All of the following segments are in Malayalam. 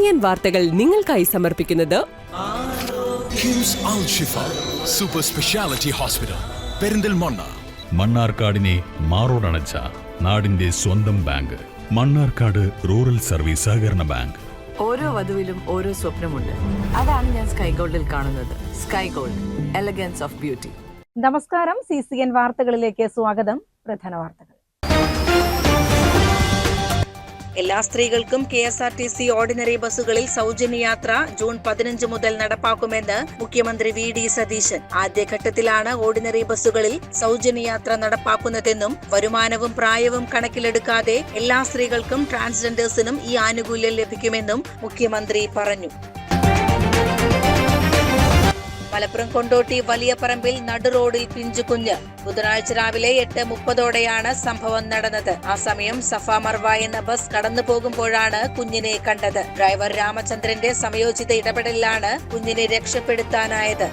CCN വാർത്തകൾ നിങ്ങൾക്കായി സമർപ്പിക്കുന്നത് കിംസ് അൽ ഷിഫ സൂപ്പർ സ്പെഷ്യാലിറ്റി ഹോസ്പിറ്റൽ പെരിന്തൽമണ്ണ. മണ്ണാർക്കാടിനെ മാറോടണച്ച നാടിന്റെ സ്വന്തം ബാങ്ക് മണ്ണാർക്കാട് റൂറൽ സർവീസ് സഹകരണ ബാങ്ക്. ഓരോ വധുവിലും ഓരോ സ്വപ്നമുണ്ട്. അതാണ് ഞാൻ സ്കൈ ഗോൾഡിൽ കാണുന്നത്. Sky gold, elegance of beauty. നമസ്കാരം. CCN വാർത്തകളിലേക്ക് സ്വാഗതം. പ്രധാന വാർത്തകൾ. എല്ലാ സ്ത്രീകൾക്കും KSRTC ഓർഡിനറി ബസ്സുകളിൽ സൗജന്യ യാത്ര ജൂൺ 15 മുതൽ നടപ്പാക്കുമെന്ന് മുഖ്യമന്ത്രി VD സതീശൻ. ആദ്യഘട്ടത്തിലാണ് ഓർഡിനറി ബസ്സുകളിൽ സൗജന്യ യാത്ര നടപ്പാക്കുന്നതെന്നും വരുമാനവും പ്രായവും കണക്കിലെടുക്കാതെ എല്ലാ സ്ത്രീകൾക്കും ട്രാൻസ്ജെൻഡേഴ്സിനും ഈ ആനുകൂല്യം ലഭിക്കുമെന്നും മുഖ്യമന്ത്രി പറഞ്ഞു. മലപ്പുറം കൊണ്ടോട്ടി വലിയ പറമ്പിൽ നടുറോഡിൽ പിഞ്ചുകുഞ്ഞ്. ബുധനാഴ്ച രാവിലെ 8:30ഓടെയാണ് സംഭവം നടന്നത്. ആ സമയം സഫ മർവ എന്ന ബസ് കടന്നു പോകുമ്പോഴാണ് കുഞ്ഞിനെ കണ്ടത്. ഡ്രൈവർ രാമചന്ദ്രന്റെ സമയോചിത ഇടപെടലിലാണ് കുഞ്ഞിനെ രക്ഷപ്പെടുത്താനായത്.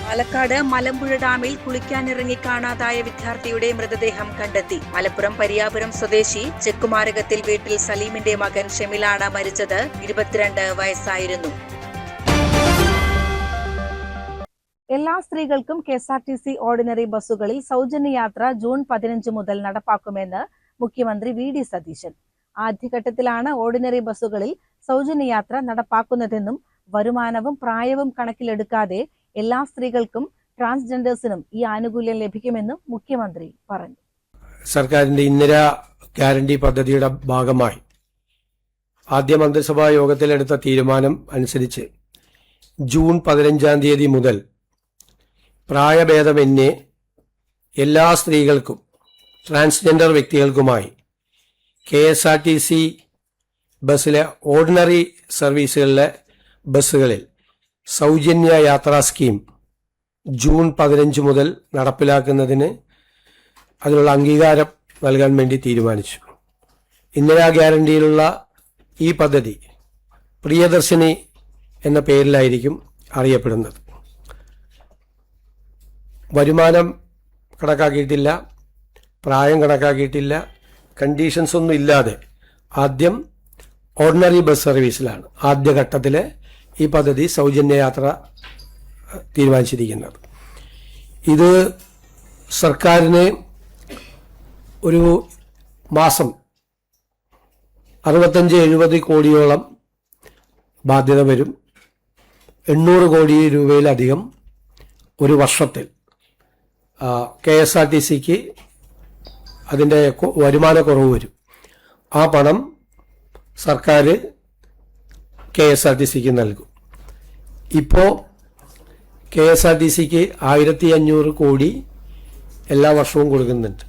പാലക്കാട് മലമ്പുഴ ഡാമിൽ കുളിക്കാനിറങ്ങി കാണാതായ വിദ്യാർത്ഥിയുടെ മൃതദേഹം കണ്ടെത്തി. മലപ്പുറം പരിയാപുരം സ്വദേശി ചെക്കുമാരകത്തിൽ വീട്ടിൽ സലീമിന്റെ മകൻ ഷെമിലാണ് മരിച്ചത്. 22 വയസ്സായിരുന്നു. എല്ലാ സ്ത്രീകൾക്കും KSRTC ഓർഡിനറി ബസ്സുകളിൽ സൗജന്യ യാത്ര ജൂൺ 15 മുതൽ നടപ്പാക്കുമെന്ന് മുഖ്യമന്ത്രി VD സതീശൻ. ആദ്യഘട്ടത്തിലാണ് ഓർഡിനറി ബസ്സുകളിൽ സൗജന്യ യാത്ര നടപ്പാക്കുന്നതെന്നും വരുമാനവും പ്രായവും കണക്കിലെടുക്കാതെ എല്ലാ സ്ത്രീകൾക്കും ട്രാൻസ്ജെൻഡേഴ്സിനും ഈ ആനുകൂല്യം ലഭിക്കുമെന്നും മുഖ്യമന്ത്രി പറഞ്ഞു. സർക്കാരിന്റെ ഇന്ദിരാ ഗ്യാരണ്ടി പദ്ധതിയുടെ ഭാഗമായി ആദ്യ മന്ത്രിസഭാ യോഗത്തിലെടുത്ത തീരുമാനം അനുസരിച്ച് ജൂൺ 15 തീയതി മുതൽ പ്രായഭേദമന്യേ എല്ലാ സ്ത്രീകൾക്കും ട്രാൻസ്ജെൻഡർ വ്യക്തികൾക്കുമായി KSRTC ബസ്സിലെ ഓർഡിനറി സർവീസുകളിലെ ബസ്സുകളിൽ സൗജന്യ യാത്രാ സ്കീം ജൂൺ 15 മുതൽ നടപ്പിലാക്കുന്നതിന് അതിനുള്ള അംഗീകാരം നൽകാൻ വേണ്ടി തീരുമാനിച്ചു. ഇന്ദിരാ ഗ്യാരണ്ടിയിലുള്ള ഈ പദ്ധതി പ്രിയദർശിനി എന്ന പേരിലായിരിക്കും അറിയപ്പെടുന്നത്. വരുമാനം കണക്കാക്കിയിട്ടില്ല, പ്രായം കണക്കാക്കിയിട്ടില്ല, കണ്ടീഷൻസ് ഒന്നും ഇല്ലാതെ ആദ്യം ഓർഡിനറി ബസ് സർവീസിലാണ് ആദ്യഘട്ടത്തിലെ ഈ പദ്ധതി സൗജന്യ യാത്ര തീരുമാനിച്ചിരിക്കുന്നത്. ഇത് സർക്കാരിന് ഒരു മാസം 65-70 കോടിയോളം ബാധ്യത വരും. 800 കോടി രൂപയിലധികം ഒരു വർഷത്തിൽ KSRTCക്ക് അതിൻ്റെ വരുമാനക്കുറവ് വരും. ആ പണം സർക്കാർ KSRTCക്ക് നൽകും. ഇപ്പോൾ KSRTCക്ക് 1500 കോടി എല്ലാ വർഷവും കൊടുക്കുന്നുണ്ട്.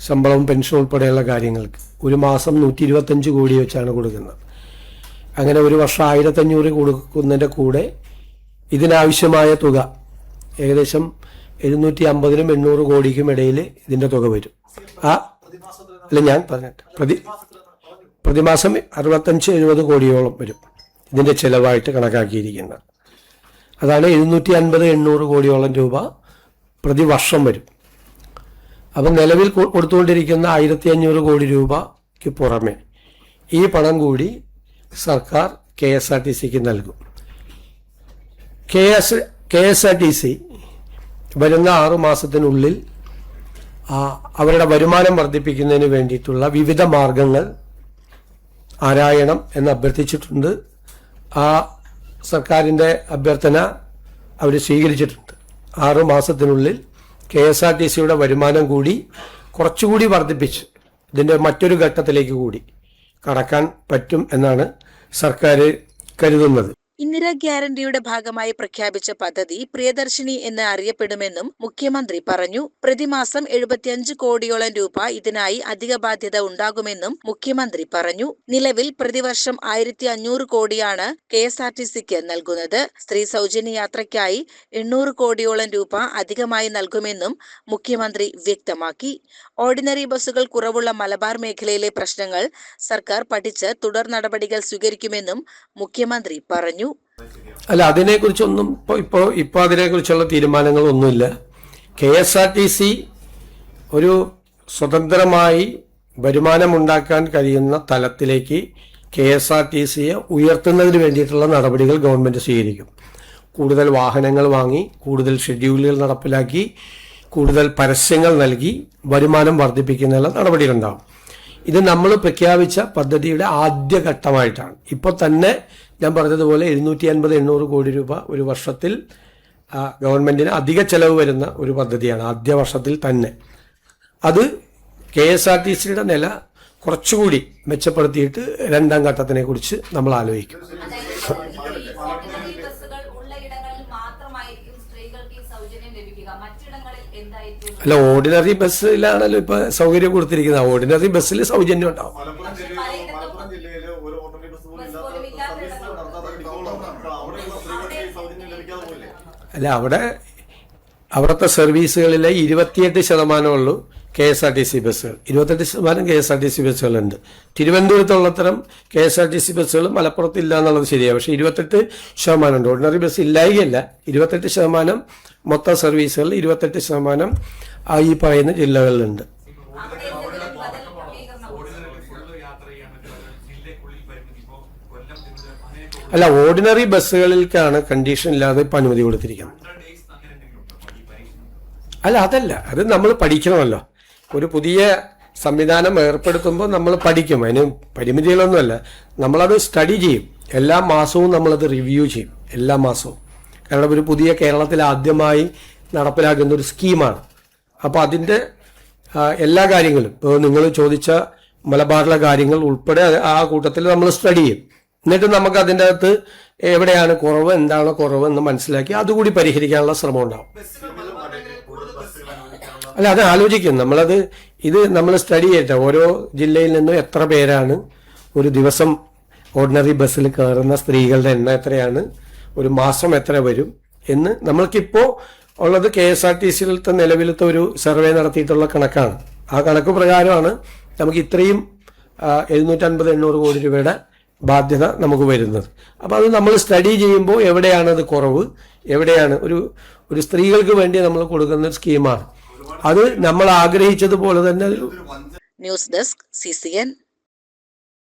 ശമ്പളവും പെൻഷനും ഉൾപ്പെടെയുള്ള കാര്യങ്ങൾക്ക് ഒരു മാസം 125 കോടി വെച്ചാണ് കൊടുക്കുന്നത്. അങ്ങനെ ഒരു വർഷം 1500 കൊടുക്കുന്നതിൻ്റെ കൂടെ ഇതിനാവശ്യമായ തുക ഏകദേശം 750-800 കോടിക്കും ഇടയിൽ ഇതിൻ്റെ തുക വരും. അല്ല, ഞാൻ പറഞ്ഞിട്ട് പ്രതിമാസം 65-70 കോടിയോളം വരും ഇതിൻ്റെ ചിലവായിട്ട് കണക്കാക്കിയിരിക്കുന്നത്. അതാണ് 750-800 കോടിയോളം രൂപ പ്രതിവർഷം വരും. അപ്പം നിലവിൽ കൊടുത്തുകൊണ്ടിരിക്കുന്ന 1500 കോടി രൂപയ്ക്ക് പുറമെ ഈ പണം കൂടി സർക്കാർ KSRTCക്ക് നൽകും. KSRTC വരുന്ന 6 മാസത്തിനുള്ളിൽ അവരുടെ വരുമാനം വർദ്ധിപ്പിക്കുന്നതിന് വേണ്ടിയിട്ടുള്ള വിവിധ മാർഗങ്ങൾ ആരായണം എന്ന് അഭ്യർത്ഥിച്ചിട്ടുണ്ട്. ആ സർക്കാരിൻ്റെ അഭ്യർത്ഥന അവർ സ്വീകരിച്ചിട്ടുണ്ട്. 6 മാസത്തിനുള്ളിൽ KSRTCയുടെ വരുമാനം കൂടി കുറച്ചുകൂടി വർദ്ധിപ്പിച്ച് ഇതിൻ്റെ മറ്റൊരു ഘട്ടത്തിലേക്ക് കൂടി കടക്കാൻ പറ്റും എന്നാണ് സർക്കാർ കരുതുന്നത്. ഇന്ദിരാ ഗ്യാരണ്ടിയുടെ ഭാഗമായി പ്രഖ്യാപിച്ച പദ്ധതി പ്രിയദർശിനി എന്ന് അറിയപ്പെടുമെന്നും മുഖ്യമന്ത്രി പറഞ്ഞു. പ്രതിമാസം 75 കോടിയോളം രൂപ ഇതിനായി അധിക ബാധ്യത ഉണ്ടാകുമെന്നും മുഖ്യമന്ത്രി പറഞ്ഞു. നിലവിൽ പ്രതിവർഷം 1500 കോടിയാണ് KSRTCക്ക് നൽകുന്നത്. സ്ത്രീ സൗജന്യ യാത്രയ്ക്കായി 800 കോടിയോളം രൂപ അധികമായി നൽകുമെന്നും മുഖ്യമന്ത്രി വ്യക്തമാക്കി. ഓർഡിനറി ബസ്സുകൾ കുറവുള്ള മലബാർ മേഖലയിലെ പ്രശ്നങ്ങൾ സർക്കാർ പഠിച്ച് തുടർ നടപടികൾ സ്വീകരിക്കുമെന്നും മുഖ്യമന്ത്രി പറഞ്ഞു. അല്ല, അതിനെക്കുറിച്ചൊന്നും ഇപ്പോൾ അതിനെക്കുറിച്ചുള്ള തീരുമാനങ്ങളൊന്നുമില്ല. KSRTC ഒരു സ്വതന്ത്രമായി വരുമാനമുണ്ടാക്കാൻ കഴിയുന്ന തലത്തിലേക്ക് KSRTCയെ ഉയർത്തുന്നതിന് വേണ്ടിയിട്ടുള്ള നടപടികൾ ഗവൺമെൻറ് സ്വീകരിക്കും. കൂടുതൽ വാഹനങ്ങൾ വാങ്ങി, കൂടുതൽ ഷെഡ്യൂളുകൾ നടപ്പിലാക്കി, കൂടുതൽ പരസ്യങ്ങൾ നൽകി വരുമാനം വർദ്ധിപ്പിക്കുന്നതിനുള്ള നടപടികളുണ്ടാകും. ഇത് നമ്മൾ പ്രഖ്യാപിച്ച പദ്ധതിയുടെ ആദ്യഘട്ടമായിട്ടാണ്. ഇപ്പോൾ തന്നെ ഞാൻ പറഞ്ഞതുപോലെ 750-800 കോടി രൂപ ഒരു വർഷത്തിൽ ഗവൺമെൻറ്റിന് അധിക ചെലവ് വരുന്ന ഒരു പദ്ധതിയാണ് ആദ്യ വർഷത്തിൽ തന്നെ. അത് KSRTCയുടെ നില കുറച്ചുകൂടി മെച്ചപ്പെടുത്തിയിട്ട് രണ്ടാം ഘട്ടത്തിനെ കുറിച്ച് നമ്മൾ ആലോചിക്കും. അല്ല, ഓർഡിനറി ബസ്സിലാണല്ലോ ഇപ്പൊ സൗകര്യം കൊടുത്തിരിക്കുന്നത്. ഓർഡിനറി ബസ്സിൽ സൗജന്യം ഉണ്ടാവും. അല്ല, അവിടുത്തെ സർവീസുകളിലെ 28% ഉള്ളൂ KSRTC ബസ്സുകൾ. 28% KSRTC ബസ്സുകളുണ്ട്. തിരുവനന്തപുരത്തുള്ളത്തരം KSRTC ബസ്സുകൾ മലപ്പുറത്ത് ഇല്ല എന്നുള്ളത് ശരിയാണ്. പക്ഷേ 28% ഉണ്ട്. ഓർഡിനറി ബസ് ഇല്ലായികയല്ല, 28% മൊത്തം സർവീസുകളിൽ 28% ഈ പറയുന്ന ജില്ലകളിലുണ്ട്. അല്ല, ഓർഡിനറി ബസ്സുകളിലേക്കാണ് കണ്ടീഷൻ ഇല്ലാതെ ഇപ്പം അനുമതി കൊടുത്തിരിക്കുന്നത്. അല്ല, അതല്ല, അത് നമ്മൾ പഠിക്കണമല്ലോ. ഒരു പുതിയ സംവിധാനം ഏർപ്പെടുത്തുമ്പോൾ നമ്മൾ പഠിക്കും. അതിന് പരിമിതികളൊന്നുമല്ല. നമ്മളത് സ്റ്റഡി ചെയ്യും. എല്ലാ മാസവും നമ്മളത് റിവ്യൂ ചെയ്യും, എല്ലാ മാസവും. കാരണം ഒരു പുതിയ കേരളത്തിൽ ആദ്യമായി നടപ്പിലാക്കുന്ന ഒരു സ്കീമാണ്. അപ്പോൾ അതിൻ്റെ എല്ലാ കാര്യങ്ങളും, ഇപ്പോൾ നിങ്ങൾ ചോദിച്ച മലബാറിലെ കാര്യങ്ങൾ ഉൾപ്പെടെ ആ കൂട്ടത്തിൽ നമ്മൾ സ്റ്റഡി ചെയ്യും. എന്നിട്ട് നമുക്ക് അതിൻ്റെ അകത്ത് എവിടെയാണ് കുറവ്, എന്താണ് കുറവ് എന്ന് മനസ്സിലാക്കി അതുകൂടി പരിഹരിക്കാനുള്ള ശ്രമം ഉണ്ടാവും. അല്ല, അത് ആലോചിക്കും നമ്മളത്. ഇത് നമ്മൾ സ്റ്റഡി ചെയ്യട്ടെ. ഓരോ ജില്ലയിൽ നിന്നും എത്ര പേരാണ് ഒരു ദിവസം ഓർഡിനറി ബസ്സിൽ കയറുന്ന സ്ത്രീകളുടെ എണ്ണം എത്രയാണ്, ഒരു മാസം എത്ര വരും എന്ന് നമ്മൾക്കിപ്പോൾ ഉള്ളത് KSRTCയിലത്തെ നിലവിലത്തെ ഒരു സർവേ നടത്തിയിട്ടുള്ള കണക്കാണ്. ആ കണക്ക് പ്രകാരമാണ് നമുക്ക് ഇത്രയും 750-800 കോടി രൂപയുടെ ബാധ്യത നമുക്ക് വരുന്നത്. അപ്പോൾ അത് നമ്മൾ സ്റ്റഡി ചെയ്യുമ്പോൾ എവിടെയാണത് കുറവ്, എവിടെയാണ് ഒരു സ്ത്രീകൾക്ക് വേണ്ടി നമ്മൾ കൊടുക്കുന്ന സ്കീമാണ്. അത് നമ്മൾ ആഗ്രഹിച്ചതുപോലെ തന്നെ. News desk CCN.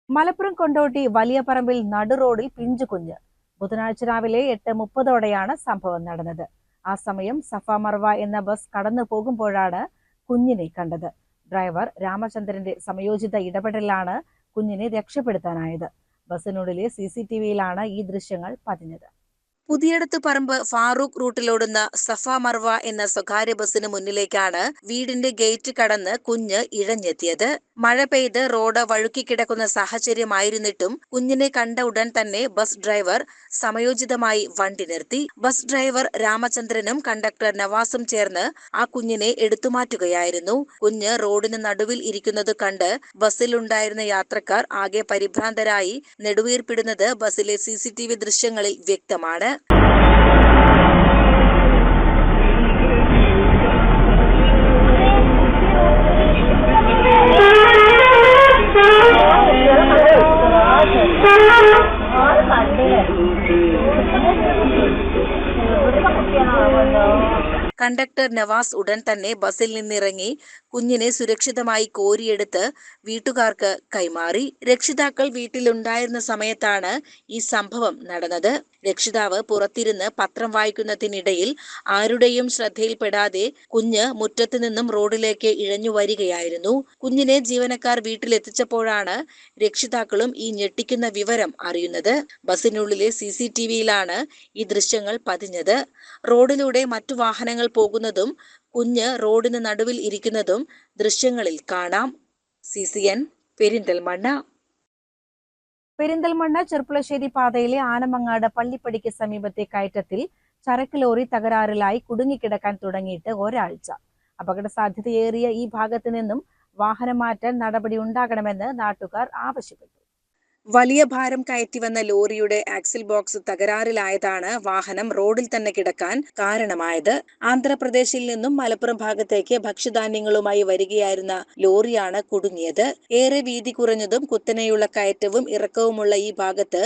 Malappuram Kondotty വലിയ പറമ്പിൽ നടു റോഡിൽ പിഞ്ചുകുഞ്ഞ്. ബുധനാഴ്ച രാവിലെ 8:30 സംഭവം നടന്നത്. ആ സമയം സഫ മർവ എന്ന ബസ് കടന്നു പോകുമ്പോഴാണ് കുഞ്ഞിനെ കണ്ടത്. ഡ്രൈവർ രാമചന്ദ്രന്റെ സമയോചിത ഇടപെടലാണ് കുഞ്ഞിനെ രക്ഷപ്പെടുത്താനായത്. ബസ്സിനുള്ളിലെ CCTVയിലാണ് ഈ ദൃശ്യങ്ങൾ പതിഞ്ഞത്. പുതിയടത്ത് പറമ്പ് ഫാറൂഖ് റൂട്ടിലോടുന്ന സഫ മർവ എന്ന സ്വകാര്യ ബസ്സിന് മുന്നിലേക്കാണ് വീടിന്റെ ഗേറ്റ് കടന്ന് കുഞ്ഞ് ഇഴഞ്ഞെത്തിയത്. മഴ പെയ്ത് റോഡ് വഴുക്കിക്കിടക്കുന്ന സാഹചര്യമായിരുന്നിട്ടും കുഞ്ഞിനെ കണ്ട ഉടൻ തന്നെ ബസ് ഡ്രൈവർ സമയോചിതമായി വണ്ടി നിർത്തി. ബസ് ഡ്രൈവർ രാമചന്ദ്രനും കണ്ടക്ടർ നവാസും ചേർന്ന് ആ കുഞ്ഞിനെ എടുത്തുമാറ്റുകയായിരുന്നു. കുഞ്ഞ് റോഡിന് നടുവിൽ ഇരിക്കുന്നത് കണ്ട് ബസ്സിലുണ്ടായിരുന്ന യാത്രക്കാർ ആകെ പരിഭ്രാന്തരായി നെടുവീർപ്പിടുന്നത് ബസ്സിലെ CCTV ദൃശ്യങ്ങളിൽ വ്യക്തമാണ്. കണ്ടക്ടർ നവാസ് ഉടൻ തന്നെ ബസ്സിൽ നിന്നിറങ്ങി കുഞ്ഞിനെ സുരക്ഷിതമായി കോരിയെടുത്ത് വീട്ടുകാർക്ക് കൈമാറി. രക്ഷിതാക്കൾ വീട്ടിലുണ്ടായിരുന്ന സമയത്താണ് ഈ സംഭവം നടന്നത്. രക്ഷിതാവ് പുറത്തിരുന്ന് പത്രം വായിക്കുന്നതിനിടയിൽ ആരുടെയും ശ്രദ്ധയിൽപ്പെടാതെ കുഞ്ഞ് മുറ്റത്തു നിന്നും റോഡിലേക്ക് ഇഴഞ്ഞു വരികയായിരുന്നു. കുഞ്ഞിനെ ജീവനക്കാർ വീട്ടിലെത്തിച്ചപ്പോഴാണ് രക്ഷിതാക്കളും ഈ ഞെട്ടിക്കുന്ന വിവരം അറിയുന്നത്. ബസ്സിനുള്ളിലെ CCTVയിലാണ് ഈ ദൃശ്യങ്ങൾ പതിഞ്ഞത്. റോഡിലൂടെ മറ്റു വാഹനങ്ങൾ പോകുന്നതും കുഞ്ഞ് റോഡിന് നടുവിൽ ഇരിക്കുന്നതും ദൃശ്യങ്ങളിൽ കാണാം. CCN പെരിന്തൽമണ്ണ. പെരിന്തൽമണ്ണ ചെർപ്പുളശ്ശേരി പാതയിലെ ആനമങ്ങാട് പള്ളിപ്പടിക്ക് സമീപത്തെ കയറ്റത്തിൽ ചരക്ക് ലോറി തകരാറിലായി കുടുങ്ങിക്കിടക്കാൻ തുടങ്ങിയിട്ട് ഒരാഴ്ച. അപകട സാധ്യതയേറിയ ഈ ഭാഗത്തു നിന്നും വാഹനം മാറ്റാൻ നടപടി ഉണ്ടാകണമെന്ന് നാട്ടുകാർ ആവശ്യപ്പെട്ടു. വലിയ ഭാരം കയറ്റി വന്ന ലോറിയുടെ ആക്സിൽ ബോക്സ് തകരാറിലായതാണ് വാഹനം റോഡിൽ തന്നെ കിടക്കാൻ കാരണമായത്. ആന്ധ്രാപ്രദേശിൽ നിന്നും മലപ്പുറം ഭാഗത്തേക്ക് ഭക്ഷ്യധാന്യങ്ങളുമായി വരികയായിരുന്ന ലോറിയാണ് കുടുങ്ങിയത്. ഏറെ വീതി കുറഞ്ഞതും കുത്തനെയുള്ള കയറ്റവും ഇറക്കവുമുള്ള ഈ ഭാഗത്ത്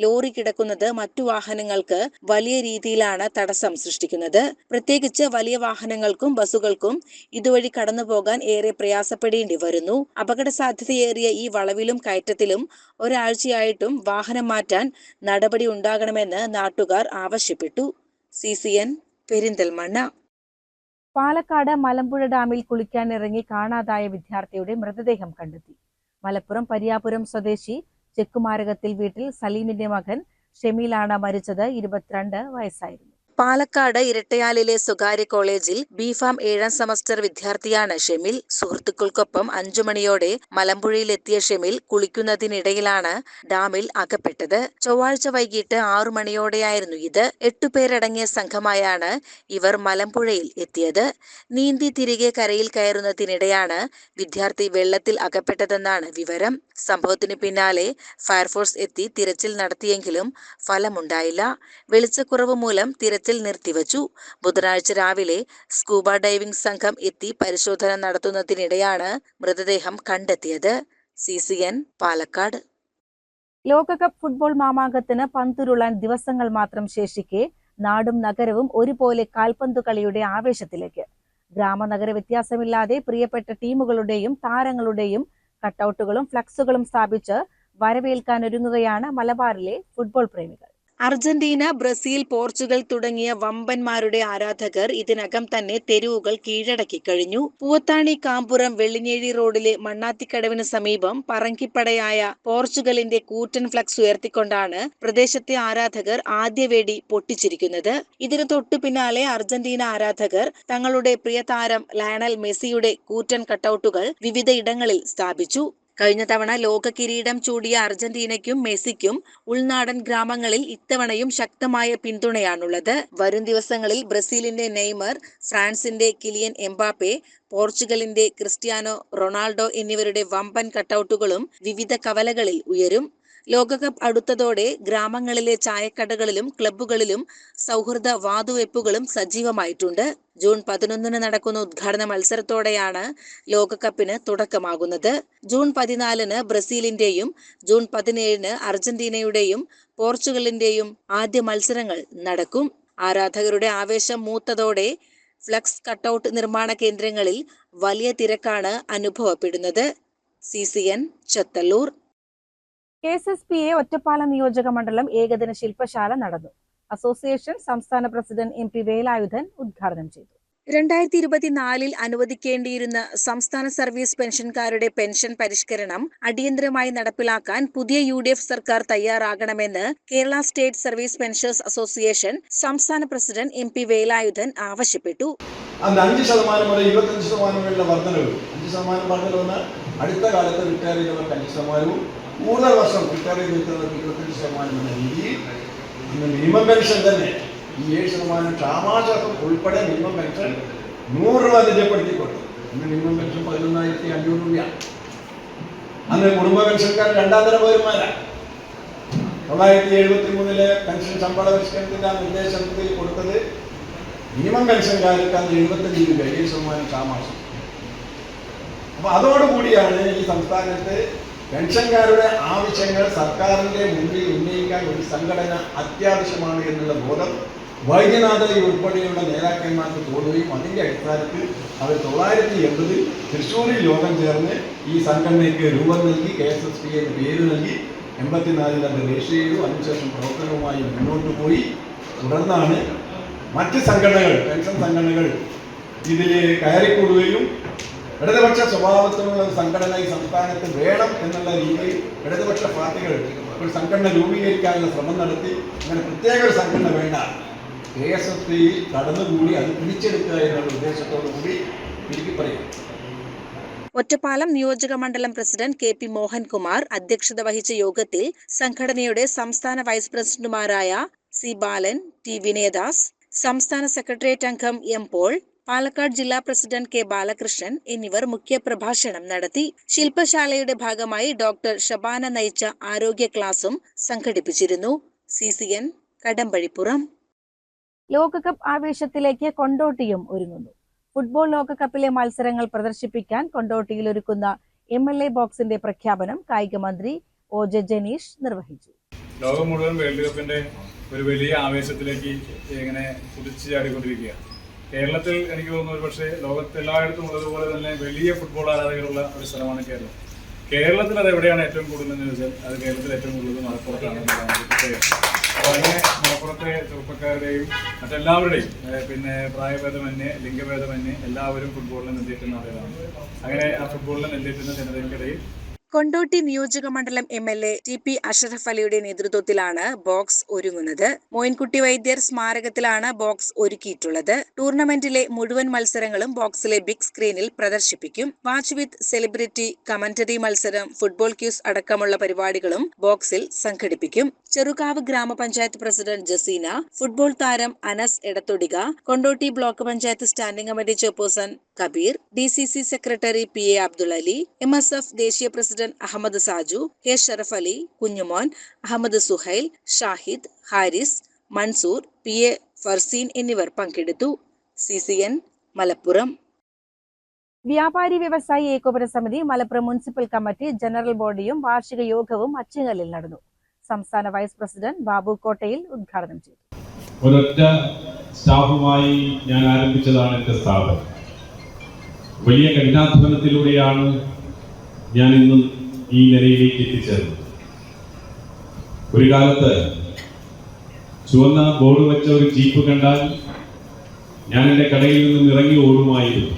ലോറി കിടക്കുന്നത് മറ്റു വാഹനങ്ങൾക്ക് വലിയ രീതിയിലാണ് തടസ്സം സൃഷ്ടിക്കുന്നത്. പ്രത്യേകിച്ച് വലിയ വാഹനങ്ങൾക്കും ബസ്സുകൾക്കും ഇതുവഴി കടന്നുപോകാൻ ഏറെ പ്രയാസപ്പെടേണ്ടി വരുന്നു. അപകട സാധ്യതയേറിയ ഈ വളവിലും കയറ്റത്തിലും ഒരാഴ്ചയായിട്ടും വാഹനം മാറ്റാൻ നടപടി ഉണ്ടാകണമെന്ന് നാട്ടുകാർ ആവശ്യപ്പെട്ടു. CCN പെരിന്തൽമണ്ണ. പാലക്കാട് മലമ്പുഴ ഡാമിൽ കുളിക്കാനിറങ്ങി കാണാതായ വിദ്യാർത്ഥിയുടെ മൃതദേഹം കണ്ടെത്തി. മലപ്പുറം പരിയാപുരം സ്വദേശി ചെക്കുമാരകത്തിൽ വീട്ടിൽ സലീമിന്റെ മകൻ ഷെമീലാണ് മരിച്ചത്. 22 വയസ്സായിരുന്നു. പാലക്കാട് ഇരട്ടയാലിലെ സ്വകാര്യ കോളേജിൽ ബിഫാം 7ാം സെമസ്റ്റർ വിദ്യാർത്ഥിയാണ് ഷെമിൽ. സുഹൃത്തുക്കൾക്കൊപ്പം 5 മണിയോടെ മലമ്പുഴയിലെത്തിയ ഷെമിൽ കുളിക്കുന്നതിനിടയിലാണ് ഡാമിൽ അകപ്പെട്ടത്. ചൊവ്വാഴ്ച വൈകിട്ട് 6 മണിയോടെയായിരുന്നു ഇത്. 8 പേരടങ്ങിയ സംഘമായാണ് ഇവർ മലമ്പുഴയിൽ എത്തിയത്. നീന്തി തിരികെ കരയിൽ കയറുന്നതിനിടെയാണ് വിദ്യാർത്ഥി വെള്ളത്തിൽ അകപ്പെട്ടതെന്നാണ് വിവരം. സംഭവത്തിന് പിന്നാലെ ഫയർഫോഴ്സ് എത്തി തിരച്ചിൽ നടത്തിയെങ്കിലും ഫലമുണ്ടായില്ല. വെളിച്ചക്കുറവ് മൂലം തിരച്ചിൽ നിർത്തിവച്ചു. ബുധനാഴ്ച രാവിലെ സ്കൂബ ഡൈവിംഗ് സംഘം എത്തി പരിശോധന നടത്തുന്നതിനിടെയാണ് മൃതദേഹം കണ്ടെത്തിയത്. CCN പാലക്കാട്. ലോകകപ്പ് ഫുട്ബോൾ മാമാങ്കത്തിന് പന്തുരുളാൻ ദിവസങ്ങൾ മാത്രം ശേഷിക്കെ നാടും നഗരവും ഒരുപോലെ കാൽപന്തു കളിയുടെ ആവേശത്തിലേക്ക്. ഗ്രാമനഗര വ്യത്യാസമില്ലാതെ പ്രിയപ്പെട്ട ടീമുകളുടെയും താരങ്ങളുടെയും കട്ടൌട്ടുകളും ഫ്ലക്സുകളും സ്ഥാപിച്ച് വരവേൽക്കാനൊരുങ്ങുകയാണ് മലബാറിലെ ഫുട്ബോൾ പ്രേമികൾ. അർജന്റീന, ബ്രസീൽ, പോർച്ചുഗൽ തുടങ്ങിയ വമ്പന്മാരുടെ ആരാധകർ ഇതിനകം തന്നെ തെരുവുകൾ കീഴടക്കി കഴിഞ്ഞു. പൂവത്താണി കാമ്പുറം വെള്ളിഞ്ഞേഴി റോഡിലെ മണ്ണാത്തിക്കടവിന് സമീപം പറങ്കിപ്പടയായ പോർച്ചുഗലിന്റെ കൂറ്റൻ ഫ്ലക്സ് ഉയർത്തിക്കൊണ്ടാണ് പ്രദേശത്തെ ആരാധകർ ആദ്യ വെടി പൊട്ടിച്ചിരിക്കുന്നത്. ഇതിനു തൊട്ടു പിന്നാലെ അർജന്റീന ആരാധകർ തങ്ങളുടെ പ്രിയ താരം ലയണൽ മെസ്സിയുടെ കൂറ്റൻ കട്ടൌട്ടുകൾ വിവിധ ഇടങ്ങളിൽ സ്ഥാപിച്ചു. കഴിഞ്ഞ തവണ ലോക കിരീടം ചൂടിയ അർജന്റീനയ്ക്കും മെസ്സിക്കും ഉൾനാടൻ ഗ്രാമങ്ങളിൽ ഇത്തവണയും ശക്തമായ പിന്തുണയാണുള്ളത്. വരും ദിവസങ്ങളിൽ ബ്രസീലിന്റെ നെയ്മർ, ഫ്രാൻസിന്റെ കിലിയൻ എംബാപ്പെ, പോർച്ചുഗലിന്റെ ക്രിസ്ത്യാനോ റൊണാൾഡോ എന്നിവരുടെ വമ്പൻ കട്ടൌട്ടുകളും വിവിധ കവലകളിൽ ഉയരും. ലോകകപ്പ് അടുത്തതോടെ ഗ്രാമങ്ങളിലെ ചായക്കടകളിലും ക്ലബ്ബുകളിലും സൗഹൃദ വാതുവെപ്പുകളും സജീവമായിട്ടുണ്ട്. ജൂൺ 11 നടക്കുന്ന ഉദ്ഘാടന മത്സരത്തോടെയാണ് ലോകകപ്പിന് തുടക്കമാകുന്നത്. ജൂൺ 14 ബ്രസീലിന്റെയും ജൂൺ 17 അർജന്റീനയുടെയും പോർച്ചുഗലിന്റെയും ആദ്യ മത്സരങ്ങൾ നടക്കും. ആരാധകരുടെ ആവേശം മൂത്തതോടെ ഫ്ലക്സ് കട്ടൌട്ട് നിർമ്മാണ കേന്ദ്രങ്ങളിൽ വലിയ തിരക്കാണ് അനുഭവപ്പെടുന്നത്. CCN ചത്തല്ലൂർ. KSSPA ഒറ്റപ്പാലം നിയോജക മണ്ഡലം ഏകദിന ശില്പശാല നടന്നു. അസോസിയേഷൻ സംസ്ഥാന പ്രസിഡന്റ് MP വേലായുധൻ ഉദ്ഘാടനം ചെയ്തു. 2024 അനുവദിക്കേണ്ടിയിരുന്ന സംസ്ഥാന സർവീസ് പെൻഷൻകാരുടെ പെൻഷൻ പരിഷ്കരണം അടിയന്തരമായി നടപ്പിലാക്കാൻ പുതിയ UDF സർക്കാർ തയ്യാറാകണമെന്ന് Kerala state service pensioners association സംസ്ഥാന പ്രസിഡന്റ് MP വേലായുധൻ ആവശ്യപ്പെട്ടു. 5% മുതൽ 25% വർധനവ്. 5% വർധനവ് അടുത്ത കാലത്ത് റിട്ടയർ ചെയ്തവർക്ക് 5%, കൂടുതൽ വർഷം റിട്ടയർ ചെയ്തിട്ടുള്ളവർക്ക് 25% എന്ന രീതിയിൽ ഇന്ന് മിനിമം പെൻഷൻ തന്നെ ഈ 7% ക്ഷാമാശ്വാസം ഉൾപ്പെടെ മിനിമം പെൻഷൻ 100 രൂപ നിജപ്പെടുത്തിക്കൊണ്ടു. ഇന്ന് മിനിമം പെൻഷൻ 11,500 രൂപയാണ്. അന്ന് കുടുംബ പെൻഷൻക്കാർ 2ാം തരം പൗരന്മാരാണ്. 1973 പെൻഷൻ ശമ്പള പരിഷ്കരണത്തിന്റെ ആ നിർദ്ദേശത്തിൽ കൊടുത്തത് മിനിമം പെൻഷൻകാർക്ക് അന്ന് 75 രൂപ, 7% ക്ഷാമാശ്വാസം. അപ്പൊ അതോടുകൂടിയാണ് ഈ സംസ്ഥാനത്ത് പെൻഷൻകാരുടെ ആവശ്യങ്ങൾ സർക്കാരിന്റെ മുന്നിൽ ഉന്നയിക്കാൻ ഒരു സംഘടന അത്യാവശ്യമാണ് എന്നുള്ള ബോധം വൈദ്യനാഥൻ ഉൾപ്പെടെയുള്ള നേതാക്കന്മാർക്ക് തോന്നുകയും അതിന്റെ അടിസ്ഥാനത്തിൽ അവർ 1980 തൃശ്ശൂരിൽ യോഗം ചേർന്ന് ഈ സംഘടനയ്ക്ക് രൂപം നൽകി KSSPA എന്ന് പേര് നൽകി 84 അത് രജിസ്റ്റർ ചെയ്തു. അതിനുശേഷം പ്രവർത്തനവുമായി മുന്നോട്ട് പോയി. തുടർന്നാണ് മറ്റ് സംഘടനകൾ, പെൻഷൻ സംഘടനകൾ ഇതിൽ കയറിക്കൂടുകയും ഇടതുപക്ഷ സ്വഭാവത്തിലുള്ള സംഘടന ഈ സംസ്ഥാനത്ത് വേണം എന്നുള്ള രീതിയിൽ ഇടതുപക്ഷ പാർട്ടികൾ ഒരു സംഘടന രൂപീകരിക്കാനുള്ള ശ്രമം നടത്തി. അങ്ങനെ പ്രത്യേക ഒരു സംഘടന വേണ്ട, KSSPയിൽ കടന്നുകൂടി അത് പിടിച്ചെടുക്കുക എന്നുള്ള ഉദ്ദേശത്തോടു കൂടി ചുരുക്കി പറയും. ഒറ്റപ്പാലം നിയോജക മണ്ഡലം പ്രസിഡന്റ് KP മോഹൻകുമാർ അധ്യക്ഷത വഹിച്ച യോഗത്തിൽ സംഘടനയുടെ സംസ്ഥാന വൈസ് പ്രസിഡന്റുമാരായ C ബാലൻ, T വിനയദാസ്, സംസ്ഥാന സെക്രട്ടേറിയറ്റ് അംഗം M പോൾ, പാലക്കാട് ജില്ലാ പ്രസിഡന്റ് കെ ബാലകൃഷ്ണൻ എന്നിവർ മുഖ്യപ്രഭാഷണം നടത്തി. ശില്പശാലയുടെ ഭാഗമായി ഡോക്ടർ ഷബാന നയിച്ച ആരോഗ്യ ക്ലാസും സംഘടിപ്പിച്ചിരുന്നു. CCN കടമ്പഴിപ്പുറം. ലോകകപ്പ് ആവേശത്തിലേക്ക് കൊണ്ടോട്ടിയും ഒരുങ്ങുന്നു. ഫുട്ബോൾ ലോകകപ്പിലെ മത്സരങ്ങൾ പ്രദർശിപ്പിക്കാൻ കൊണ്ടോട്ടിയിൽ ഒരുക്കുന്ന MLA ബോക്സിന്റെ പ്രഖ്യാപനം കായിക മന്ത്രി OJ ജനീഷ് നിർവഹിച്ചു. ലോകം മുഴുവൻ വേൾഡ് കപ്പിന്റെ ഒരു വലിയ ആവേശത്തിലേക്ക് ഇങ്ങനെ കുതിച്ചു ചാടിക്കൊണ്ടിരിക്കുകയാണ്. കേരളത്തിൽ എനിക്ക് തോന്നുന്നു ഒരു പക്ഷേ ലോകത്ത് എല്ലായിടത്തും ഉള്ളതുപോലെ തന്നെ വലിയ ഫുട്ബോൾ ആരാധകരുള്ള ഒരു സ്ഥലമാണ് കേരളം. കേരളത്തിൽ അത് എവിടെയാണ് ഏറ്റവും കൂടുതലെന്ന് ചോദിച്ചാൽ അത് കേരളത്തിൽ ഏറ്റവും കൂടുതൽ മലപ്പുറത്താണ്. അപ്പോൾ അങ്ങനെ മലപ്പുറത്തെ ചെറുപ്പക്കാരുടെയും മറ്റെല്ലാവരുടെയും പിന്നെ പ്രായഭേദമന്യേ ലിംഗഭേദമന്യേ എല്ലാവരും ഫുട്ബോളിൽ നെഞ്ചേറ്റുന്ന ആളുകളാണ്. അങ്ങനെ ആ ഫുട്ബോളിൽ നെഞ്ചേറ്റുന്ന ജനതയ്ക്കിടയിൽ കൊണ്ടോട്ടി നിയോജക മണ്ഡലം MLA TP അഷറഫ് അലിയുടെ നേതൃത്വത്തിലാണ് ബോക്സ് ഒരുങ്ങുന്നത്. മോയിൻകുട്ടി വൈദ്യർ സ്മാരകത്തിലാണ് ബോക്സ് ഒരുക്കിയിട്ടുള്ളത്. ടൂർണമെന്റിലെ മുഴുവൻ മത്സരങ്ങളും ബോക്സിലെ ബിഗ് സ്ക്രീനിൽ പ്രദർശിപ്പിക്കും. വാച്ച് വിത്ത് സെലിബ്രിറ്റി, കമന്ററി മത്സരം, ഫുട്ബോൾ ക്യൂസ് അടക്കമുള്ള പരിപാടികളും ബോക്സിൽ സംഘടിപ്പിക്കും. ചെറുകാവ് ഗ്രാമപഞ്ചായത്ത് പ്രസിഡന്റ് ജസീന, ഫുട്ബോൾ താരം Anas Edathodika, Kondotty block panchayat standing committee chairperson Kabeer, DCC secretary PA Abdul Ali, MSF ദേശീയ president Ahammed Saju, K Sharaf Ali, Kunjumon, Ahammed Suhail, Shahid, Haris, Mansoor, PA Farseen എന്നിവർ പങ്കെടുത്തു. CCN മലപ്പുറം. വ്യാപാരി വ്യവസായി ഏകോപന സമിതി മലപ്പുറം മുനിസിപ്പൽ കമ്മിറ്റി ജനറൽ ബോഡിയും വാർഷിക യോഗവും അച്ചിങ്ങലിൽ നടന്നു. സംസ്ഥാന വൈസ് പ്രസിഡന്റ് ബാബു കോട്ടയിൽ ഉദ്ഘാടനം ചെയ്തു. ഒരൊറ്റ സ്റ്റാഫുമായി ഞാൻ ആരംഭിച്ചതാണ് എന്റെ സ്ഥാപനം. വലിയ കഠിനാധ്വാനത്തിലൂടെയാണ് ഞാൻ ഇന്നും ഈ നിലയിലേക്ക് എത്തിച്ചേർന്നത്. ഒരു കാലത്ത് ചുവന്ന ബോർഡ് വെച്ച ഒരു ജീപ്പ് കണ്ടാൽ ഞാൻ എൻ്റെ കടയിൽ നിന്നും ഇറങ്ങി ഓടുമായിരുന്നു.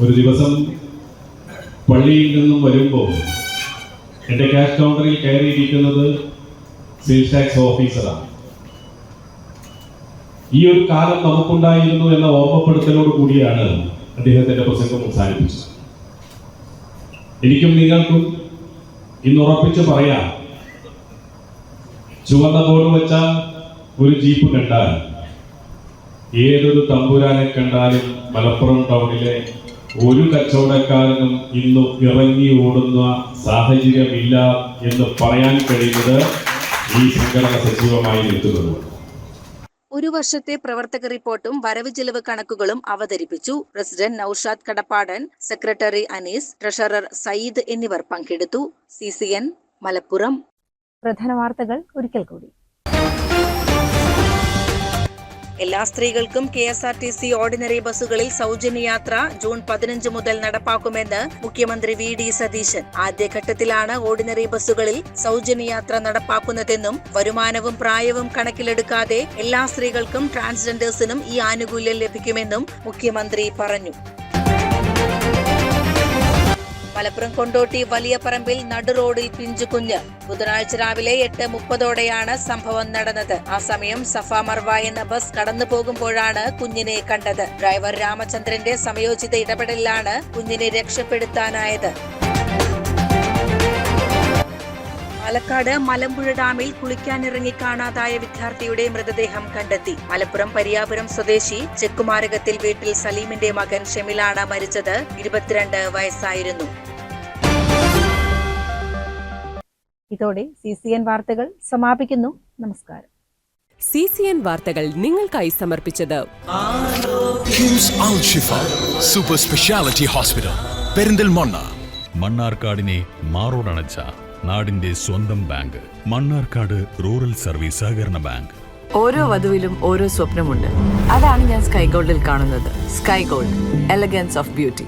ഒരു ദിവസം പള്ളിയിൽ നിന്നും വരുമ്പോൾ എൻ്റെ ക്യാഷ് കൗണ്ടറിൽ കയറിയിരിക്കുന്നത് സെയിൽസ് ടാക്സ് ഓഫീസറാണ്. ഈ ഒരു കാലം നമുക്കുണ്ടായിരുന്നു എന്ന ഓർമ്മപ്പെടുത്തലോട് കൂടിയാണ് അദ്ദേഹത്തിന്റെ പ്രസംഗം അവസാനിപ്പിച്ചത്. എനിക്കും നിങ്ങൾക്കും ഇന്ന് ഉറപ്പിച്ച് പറയാം, ചുവന്ന ബോർഡ് വെച്ച ഒരു ജീപ്പ് കണ്ടാൽ ഏതൊരു തമ്പുരാനെ കണ്ടാലും മലപ്പുറം ടൗണിലെ ഒരു കച്ചവടക്കാരനും ഇന്ന് ഇറങ്ങി ഓടുന്ന സാഹചര്യമില്ല എന്ന് പറയാൻ കഴിയുന്നത് ഈ സംഘടന സജീവമായി നിൽക്കുന്നത്. ഒരു വർഷത്തെ പ്രവർത്തക റിപ്പോർട്ടും വരവ് ചെലവ് കണക്കുകളും അവതരിപ്പിച്ചു. President Naushad Kadappadan, secretary Anees, treasurer Sayyid എന്നിവർ പങ്കെടുത്തു. CCN മലപ്പുറം. പ്രധാന വാർത്തകൾ ഒരിക്കൽ കൂടി. എല്ലാ സ്ത്രീകൾക്കും KSRTC ഓർഡിനറി ബസ്സുകളിൽ സൗജന്യയാത്ര ജൂൺ 15 മുതൽ നടപ്പാക്കുമെന്ന് മുഖ്യമന്ത്രി VD സതീശൻ. ആദ്യഘട്ടത്തിലാണ് ഓർഡിനറി ബസ്സുകളിൽ സൗജന്യയാത്ര നടപ്പാക്കുന്നതെന്നും വരുമാനവും പ്രായവും കണക്കിലെടുക്കാതെ എല്ലാ സ്ത്രീകൾക്കും ട്രാൻസ്ജെൻഡേഴ്സിനും ഈ ആനുകൂല്യം ലഭിക്കുമെന്നും മുഖ്യമന്ത്രി പറഞ്ഞു. മലപ്പുറം കൊണ്ടോട്ടി വലിയ പറമ്പിൽ നടുറോഡിൽ പിഞ്ചുകുഞ്ഞ്. ബുധനാഴ്ച രാവിലെ 8:30ഓടെയാണ് സംഭവം നടന്നത്. ആ സമയം സഫ മർവ എന്ന ബസ് കടന്നു പോകുമ്പോഴാണ് കുഞ്ഞിനെ കണ്ടത്. ഡ്രൈവർ രാമചന്ദ്രന്റെ സമയോചിത ഇടപെടലിലാണ് കുഞ്ഞിനെ രക്ഷപ്പെടുത്താനായത്. പാലക്കാട് മലമ്പുഴ ഡാമിൽ കുളിക്കാനിറങ്ങി കാണാതായ വിദ്യാർത്ഥിയുടെ മൃതദേഹം കണ്ടെത്തി. മലപ്പുറം പരിയാപുരം സ്വദേശി ചെക്കുമാരകത്തിൽ വീട്ടിൽ സലീമിന്റെ മകൻ ഷെമിലാണ് മരിച്ചത്. 22 വയസ്സായിരുന്നു. ഇതോടെ CCN വാർത്തകൾ സമാപിക്കുന്നു. നമസ്കാരം. CCN വാർത്തകൾ നിങ്ങൾക്കായി സമർപ്പിച്ചത് കിംസ് അൽ ഷിഫ സൂപ്പർ സ്പെഷ്യാലിറ്റി ഹോസ്പിറ്റൽ പെരിന്തൽമണ്ണ. മണ്ണാർക്കാടിനെ മാറോടണച്ച നാടിന്റെ സ്വന്തം ബാങ്ക് മണ്ണാർക്കാട് റൂറൽ സർവീസ് സഹകരണ ബാങ്ക്. ഓരോ വധുവിലും ഓരോ സ്വപ്നമുണ്ട്. അതാണ് ഞാൻ സ്കൈ ഗോൾഡിൽ കാണുന്നത്. Sky gold, elegance of beauty.